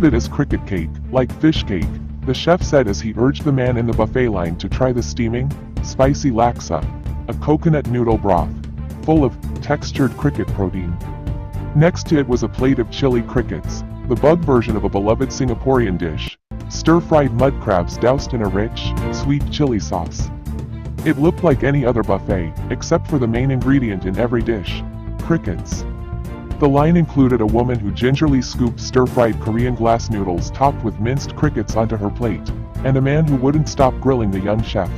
of it as cricket cake, like fish cake, the chef said as he urged the man in the buffet line to try the steaming, spicy laksa, a coconut noodle broth, full of textured cricket protein. Next to it was a plate of chili crickets, the bug version of a beloved Singaporean dish, stir-fried mud crabs doused in a rich, sweet chili sauce. It looked like any other buffet, except for the main ingredient in every dish, crickets. The line included a woman who gingerly scooped stir-fried Korean glass noodles topped with minced crickets onto her plate, and a man who wouldn't stop grilling the young chef.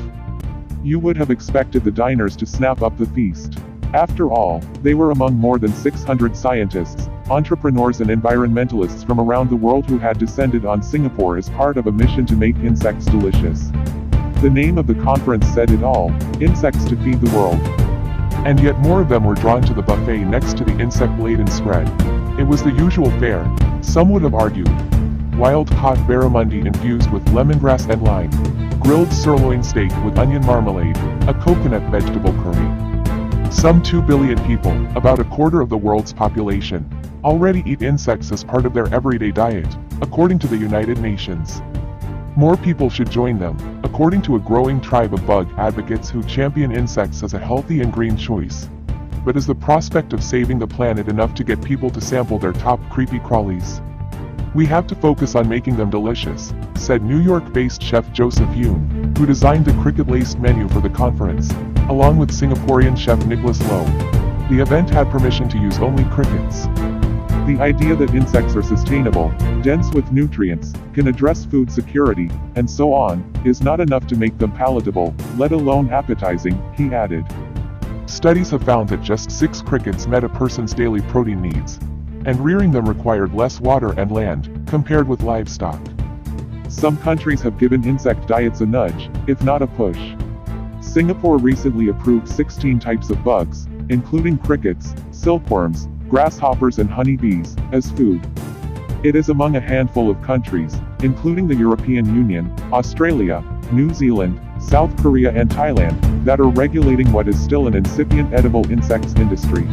You would have expected the diners to snap up the feast. After all, they were among more than 600 scientists, entrepreneurs and environmentalists from around the world who had descended on Singapore as part of a mission to make insects delicious. The name of the conference said it all, insects to feed the world. And yet more of them were drawn to the buffet next to the insect-laden spread. It was the usual fare, some would have argued. Wild-caught barramundi infused with lemongrass and lime, grilled sirloin steak with onion marmalade, a coconut vegetable curry. Some 2 billion people, about a quarter of the world's population, already eat insects as part of their everyday diet, according to the United Nations. More people should join them, according to a growing tribe of bug advocates who champion insects as a healthy and green choice. But is the prospect of saving the planet enough to get people to sample their top creepy crawlies? We have to focus on making them delicious, said New York-based chef Joseph Yoon, who designed the cricket-laced menu for the conference, along with Singaporean chef Nicholas Low. The event had permission to use only crickets. The idea that insects are sustainable, dense with nutrients, can address food security, and so on, is not enough to make them palatable, let alone appetizing, he added. Studies have found that just 6 crickets met a person's daily protein needs, and rearing them required less water and land, compared with livestock. Some countries have given insect diets a nudge, if not a push. Singapore recently approved 16 types of bugs, including crickets, silkworms, grasshoppers and honeybees, as food. It is among a handful of countries, including the European Union, Australia, New Zealand, South Korea and Thailand, that are regulating what is still an incipient edible insects industry.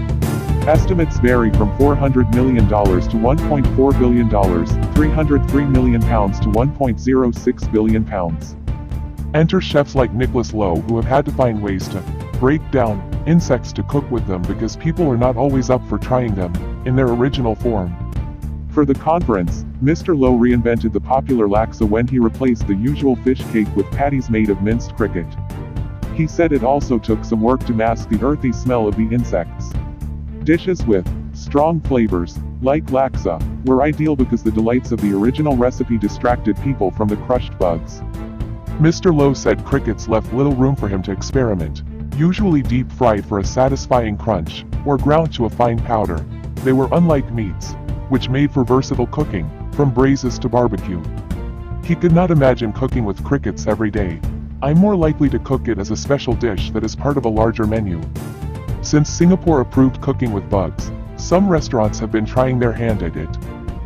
Estimates vary from $400 million to $1.4 billion, £303 million to £1.06 billion. Enter chefs like Nicholas Low who have had to find ways to break down insects to cook with them because people are not always up for trying them in their original form. For the conference, Mr. Low reinvented the popular laksa when he replaced the usual fish cake with patties made of minced cricket. He said it also took some work to mask the earthy smell of the insects. Dishes with strong flavors, like laksa, were ideal because the delights of the original recipe distracted people from the crushed bugs. Mr. Low said crickets left little room for him to experiment, usually deep-fried for a satisfying crunch, or ground to a fine powder. They were unlike meats, which made for versatile cooking, from braises to barbecue. He could not imagine cooking with crickets every day. I'm more likely to cook it as a special dish that is part of a larger menu. Since Singapore approved cooking with bugs, some restaurants have been trying their hand at it.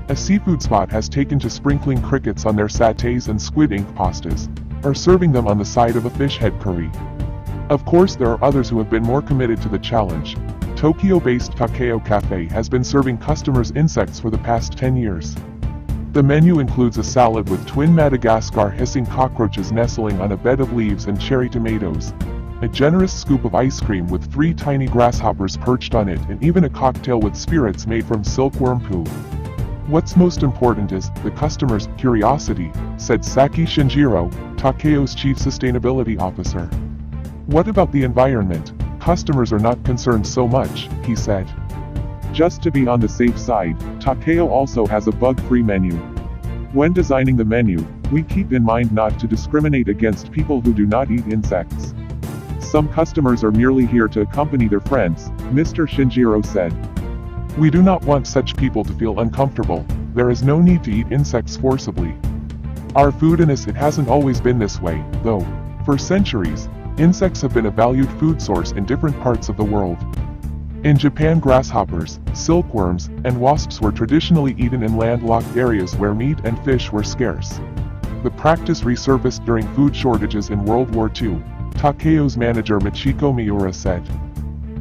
A seafood spot has taken to sprinkling crickets on their satay and squid ink pastas, or serving them on the side of a fish head curry. Of course there are others who have been more committed to the challenge. Tokyo-based Takeo Cafe has been serving customers insects for the past 10 years. The menu includes a salad with twin Madagascar hissing cockroaches nestling on a bed of leaves and cherry tomatoes, a generous scoop of ice cream with 3 tiny grasshoppers perched on it, and even a cocktail with spirits made from silkworm poo. What's most important is the customer's curiosity, said Saki Shinjiro, Takeo's chief sustainability officer. What about the environment? Customers are not concerned so much, he said. Just to be on the safe side, Takeo also has a bug-free menu. When designing the menu, we keep in mind not to discriminate against people who do not eat insects. Some customers are merely here to accompany their friends, Mr. Shinjiro said. We do not want such people to feel uncomfortable. There is no need to eat insects forcibly. Our food it hasn't always been this way, though. For centuries, insects have been a valued food source in different parts of the world. In Japan, grasshoppers, silkworms, and wasps were traditionally eaten in landlocked areas where meat and fish were scarce. The practice resurfaced during food shortages in World War II, Takeo's manager Michiko Miura said.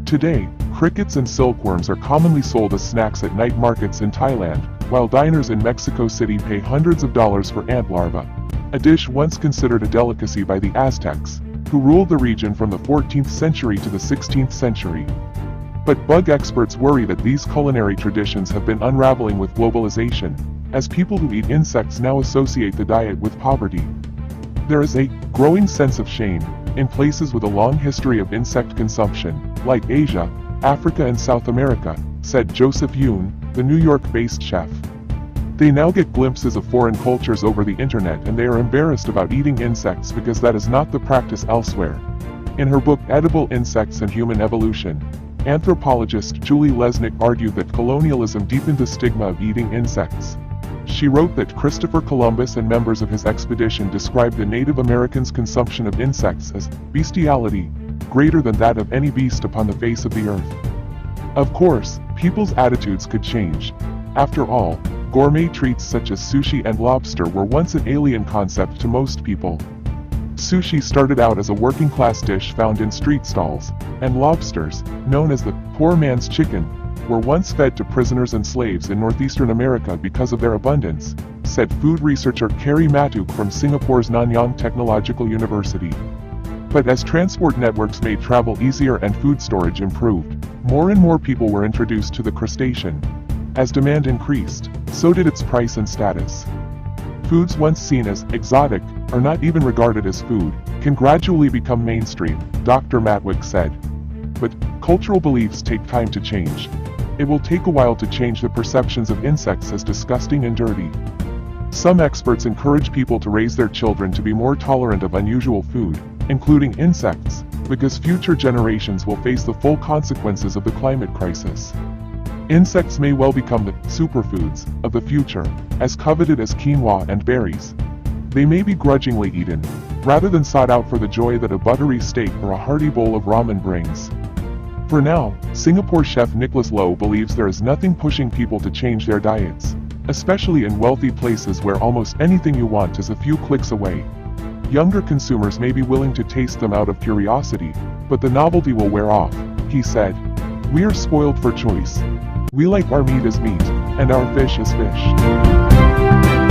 Today, crickets and silkworms are commonly sold as snacks at night markets in Thailand, while diners in Mexico City pay hundreds of dollars for ant larvae, a dish once considered a delicacy by the Aztecs, who ruled the region from the 14th century to the 16th century. But bug experts worry that these culinary traditions have been unraveling with globalization, as people who eat insects now associate the diet with poverty. There is a growing sense of shame in places with a long history of insect consumption, like Asia, Africa and South America, said Joseph Yoon, the New York-based chef. They now get glimpses of foreign cultures over the internet and they are embarrassed about eating insects because that is not the practice elsewhere. In her book Edible Insects and Human Evolution, anthropologist Julie Lesnick argued that colonialism deepened the stigma of eating insects. She wrote that Christopher Columbus and members of his expedition described the Native Americans' consumption of insects as bestiality, greater than that of any beast upon the face of the earth. Of course, people's attitudes could change. After all, gourmet treats such as sushi and lobster were once an alien concept to most people. Sushi started out as a working-class dish found in street stalls, and lobsters, known as the poor man's chicken, were once fed to prisoners and slaves in northeastern America because of their abundance, said food researcher Kerry Matuk from Singapore's Nanyang Technological University. But as transport networks made travel easier and food storage improved, more and more people were introduced to the crustacean. As demand increased, so did its price and status. Foods once seen as exotic, or not even regarded as food, can gradually become mainstream, Dr. Matwick said. But cultural beliefs take time to change. It will take a while to change the perceptions of insects as disgusting and dirty. Some experts encourage people to raise their children to be more tolerant of unusual food, including insects, because future generations will face the full consequences of the climate crisis. Insects may well become the superfoods of the future, as coveted as quinoa and berries. They may be grudgingly eaten, rather than sought out for the joy that a buttery steak or a hearty bowl of ramen brings. For now, Singapore chef Nicholas Lowe believes there is nothing pushing people to change their diets, especially in wealthy places where almost anything you want is a few clicks away. Younger consumers may be willing to taste them out of curiosity, but the novelty will wear off, he said. We are spoiled for choice. We like our meat as meat, and our fish as fish.